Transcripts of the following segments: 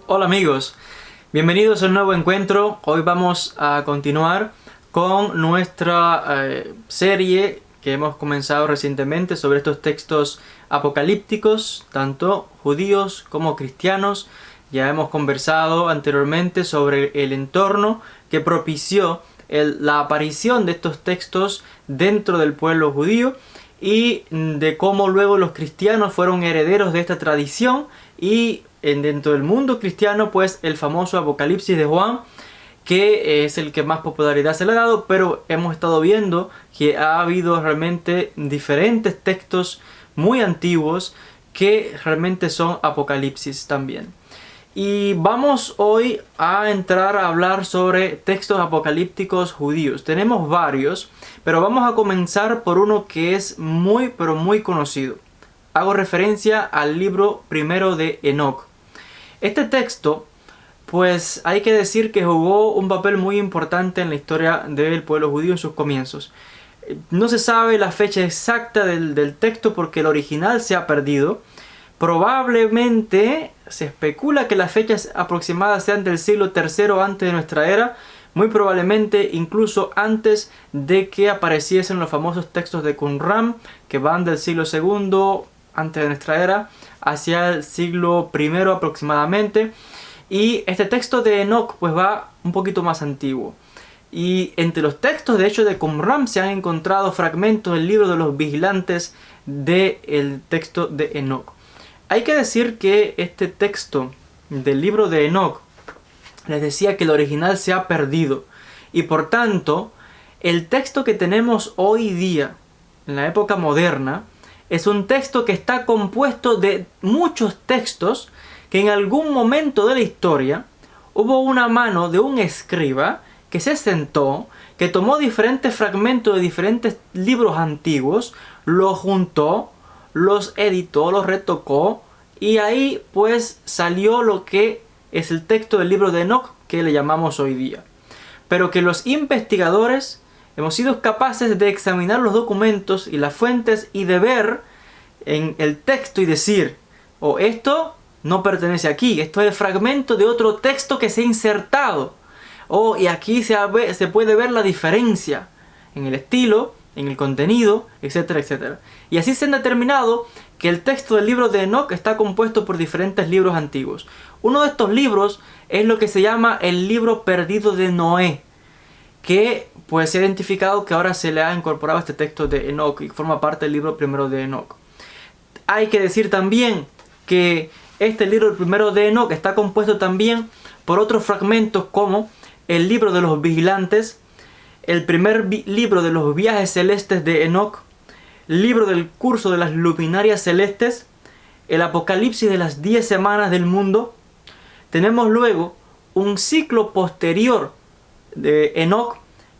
Hola amigos, bienvenidos a un nuevo encuentro. Hoy vamos a continuar con nuestra serie que hemos comenzado recientemente sobre estos textos apocalípticos, tanto judíos como cristianos. Ya hemos conversado anteriormente sobre el entorno que propició la aparición de estos textos dentro del pueblo judío y de cómo luego los cristianos fueron herederos de esta tradición y dentro del mundo cristiano pues el famoso Apocalipsis de Juan, que es el que más popularidad se le ha dado, pero hemos estado viendo que ha habido realmente diferentes textos muy antiguos que realmente son apocalipsis también. Y vamos hoy a entrar a hablar sobre textos apocalípticos judíos. Tenemos varios, pero vamos a comenzar por uno que es muy conocido. Hago referencia al libro primero de Enoc. Este texto, pues hay que decir que jugó un papel muy importante en la historia del pueblo judío en sus comienzos. No se sabe la fecha exacta del texto porque el original se ha perdido. Probablemente se especula que las fechas aproximadas sean del siglo III antes de nuestra era, muy probablemente incluso antes de que apareciesen los famosos textos de Qumran, que van del siglo II antes de nuestra era hacia el siglo I aproximadamente. Y este texto de Enoc pues va un poquito más antiguo. Y entre los textos de hecho de Qumran se han encontrado fragmentos del libro de los vigilantes del texto de Enoc. Hay que decir que este texto del libro de Enoc, les decía que el original se ha perdido. Y por tanto, el texto que tenemos hoy día, en la época moderna, es un texto que está compuesto de muchos textos que en algún momento de la historia hubo una mano de un escriba que se sentó, que tomó diferentes fragmentos de diferentes libros antiguos, los juntó, los editó, los retocó y ahí pues salió lo que es el texto del libro de Enoc que le llamamos hoy día. Pero que los investigadores hemos sido capaces de examinar los documentos y las fuentes y de ver en el texto y decir, esto no pertenece aquí, esto es el fragmento de otro texto que se ha insertado. Y aquí se puede ver la diferencia en el estilo, en el contenido, etcétera, etcétera. Y así se ha determinado que el texto del libro de Enoc está compuesto por diferentes libros antiguos. Uno de estos libros es lo que se llama el libro perdido de Noé, que pues se ha identificado que ahora se le ha incorporado este texto de Enoc y forma parte del libro primero de Enoc. Hay que decir también que este libro primero de Enoc está compuesto también por otros fragmentos como el libro de los vigilantes, el primer libro de los viajes celestes de Enoc, el libro del curso de las luminarias celestes, el apocalipsis de las 10 semanas del mundo. Tenemos luego un ciclo posterior de Enoc,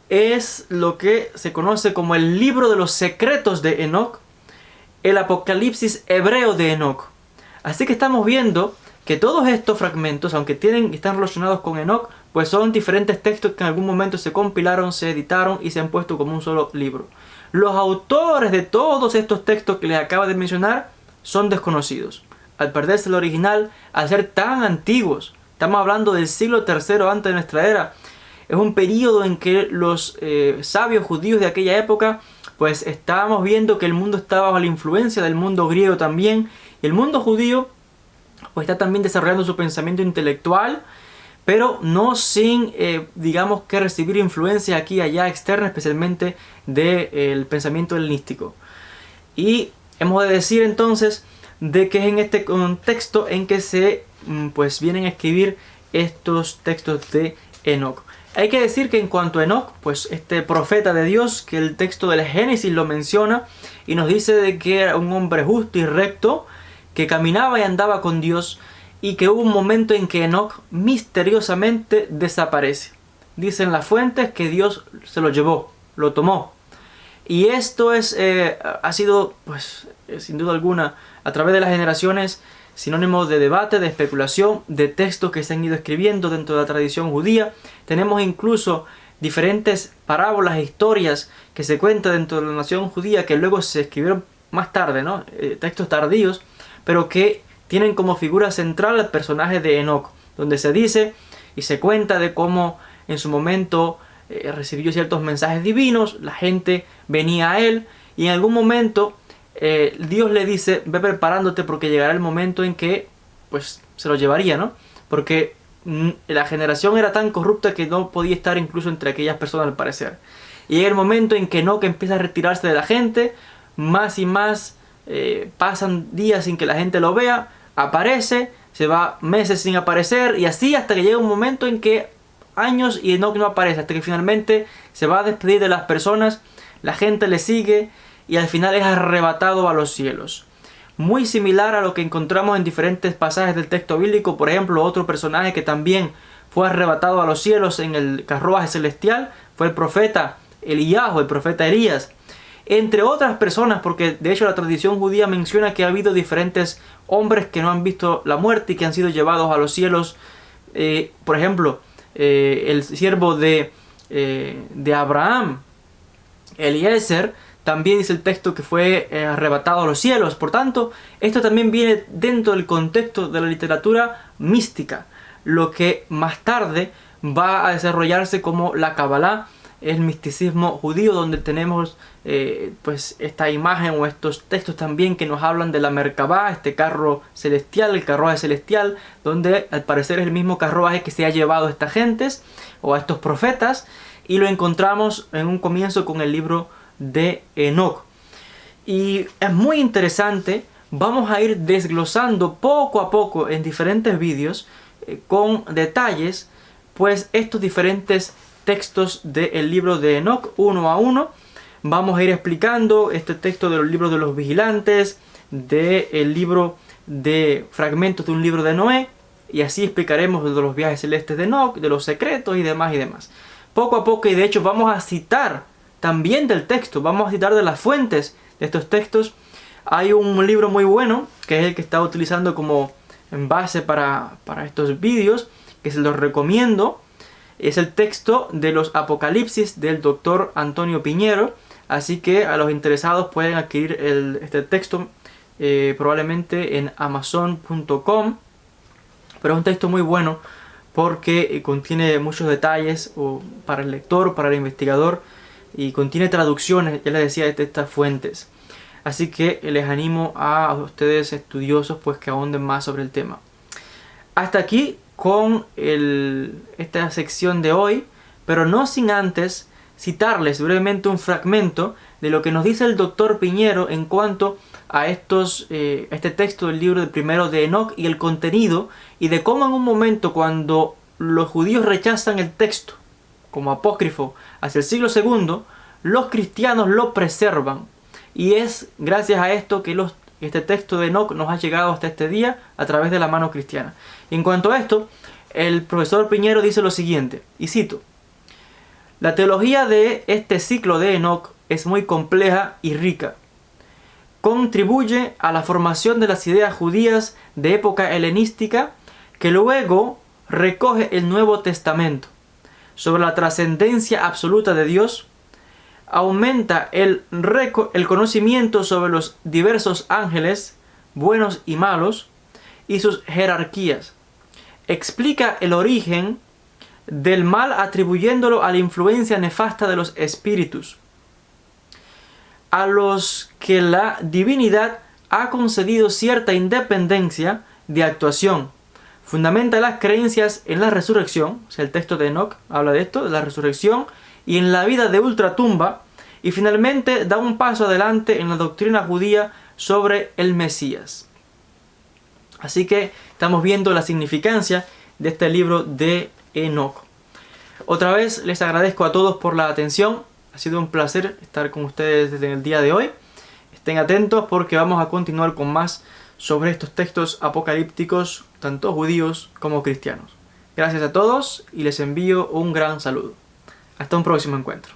es lo que se conoce como el libro de los secretos de Enoc, el apocalipsis hebreo de Enoc. Así que estamos viendo que todos estos fragmentos, aunque están relacionados con Enoc, pues son diferentes textos que en algún momento se compilaron, se editaron y se han puesto como un solo libro. Los autores de todos estos textos que les acabo de mencionar son desconocidos. Al perderse el original, al ser tan antiguos, estamos hablando del siglo III antes de nuestra era, es un periodo en que los sabios judíos de aquella época pues estábamos viendo que el mundo estaba bajo la influencia del mundo griego también. Y el mundo judío pues está también desarrollando su pensamiento intelectual, pero no sin, digamos que recibir influencia aquí y allá externa, especialmente del pensamiento helenístico. Y hemos de decir entonces de que es en este contexto en que se pues vienen a escribir estos textos de Enoc. Hay que decir que en cuanto a Enoc, pues este profeta de Dios, que el texto del Génesis lo menciona y nos dice de que era un hombre justo y recto, que caminaba y andaba con Dios, y que hubo un momento en que Enoc misteriosamente desaparece. Dicen las fuentes que Dios se lo llevó, lo tomó. Y esto ha sido, pues, sin duda alguna, a través de las generaciones, sinónimo de debate, de especulación, de textos que se han ido escribiendo dentro de la tradición judía. Tenemos incluso diferentes parábolas e historias que se cuentan dentro de la nación judía que luego se escribieron más tarde, textos tardíos, pero que tienen como figura central al personaje de Enoc. donde se dice y se cuenta de cómo en su momento recibió ciertos mensajes divinos, la gente venía a él y en algún momento Dios le dice: ve preparándote porque llegará el momento en que pues se lo llevaría, ¿no? Porque la generación era tan corrupta que no podía estar incluso entre aquellas personas al parecer. Y llega el momento en que Enoc empieza a retirarse de la gente, más y más pasan días sin que la gente lo vea, aparece, se va meses sin aparecer y así hasta que llega un momento en que años y Enoc no aparece, hasta que finalmente se va a despedir de las personas, la gente le sigue y al final es arrebatado a los cielos. Muy similar a lo que encontramos en diferentes pasajes del texto bíblico. Por ejemplo, otro personaje que también fue arrebatado a los cielos en el carruaje celestial fue el profeta Elías, el profeta Elías. Entre otras personas, porque de hecho la tradición judía menciona que ha habido diferentes hombres que no han visto la muerte y que han sido llevados a los cielos. Por ejemplo, el siervo de Abraham, Eliezer, también dice el texto que fue arrebatado a los cielos. Por tanto, esto también viene dentro del contexto de la literatura mística, lo que más tarde va a desarrollarse como la Kabbalah, el misticismo judío, donde tenemos pues esta imagen o estos textos también que nos hablan de la Merkabah, este carro celestial, el carruaje celestial, donde al parecer es el mismo carruaje que se ha llevado a estas gentes o a estos profetas, y lo encontramos en un comienzo con el libro de Enoc. Y es muy interesante, vamos a ir desglosando poco a poco en diferentes vídeos con detalles pues estos diferentes textos del libro de Enoc uno a uno. Vamos a ir explicando este texto de los libros de los vigilantes, del libro de fragmentos de un libro de Noé, y así explicaremos de los viajes celestes de Enoc, de los secretos y demás y demás. Poco a poco, y de hecho vamos a citar también del texto, vamos a citar de las fuentes de estos textos. Hay un libro muy bueno, que es el que estaba utilizando como en base para estos vídeos, que se los recomiendo. Es el texto de los Apocalipsis del doctor Antonio Piñero. Así que a los interesados pueden adquirir este texto probablemente en amazon.com. Pero es un texto muy bueno porque contiene muchos detalles para el lector, para el investigador, y contiene traducciones, ya les decía, de estas fuentes. Así que les animo a ustedes estudiosos pues que ahonden más sobre el tema. Hasta aquí con esta sección de hoy, pero no sin antes citarles brevemente un fragmento de lo que nos dice el doctor Piñero en cuanto a este texto del libro primero de Enoc y el contenido, y de cómo en un momento cuando los judíos rechazan el texto como apócrifo hacia el siglo II, los cristianos lo preservan, y es gracias a esto que este texto de Enoc nos ha llegado hasta este día a través de la mano cristiana. Y en cuanto a esto, el profesor Piñero dice lo siguiente, y cito: la teología de este ciclo de Enoc es muy compleja y rica. Contribuye a la formación de las ideas judías de época helenística que luego recoge el Nuevo Testamento sobre la trascendencia absoluta de Dios, aumenta el conocimiento sobre los diversos ángeles, buenos y malos, y sus jerarquías, explica el origen del mal atribuyéndolo a la influencia nefasta de los espíritus, a los que la divinidad ha concedido cierta independencia de actuación. Fundamenta las creencias en la resurrección, o sea, el texto de Enoc habla de esto, de la resurrección, y en la vida de ultratumba, y finalmente da un paso adelante en la doctrina judía sobre el Mesías. Así que estamos viendo la significancia de este libro de Enoc. Otra vez les agradezco a todos por la atención. Ha sido un placer estar con ustedes desde el día de hoy. Estén atentos porque vamos a continuar con más sobre estos textos apocalípticos, tanto judíos como cristianos. Gracias a todos y les envío un gran saludo. Hasta un próximo encuentro.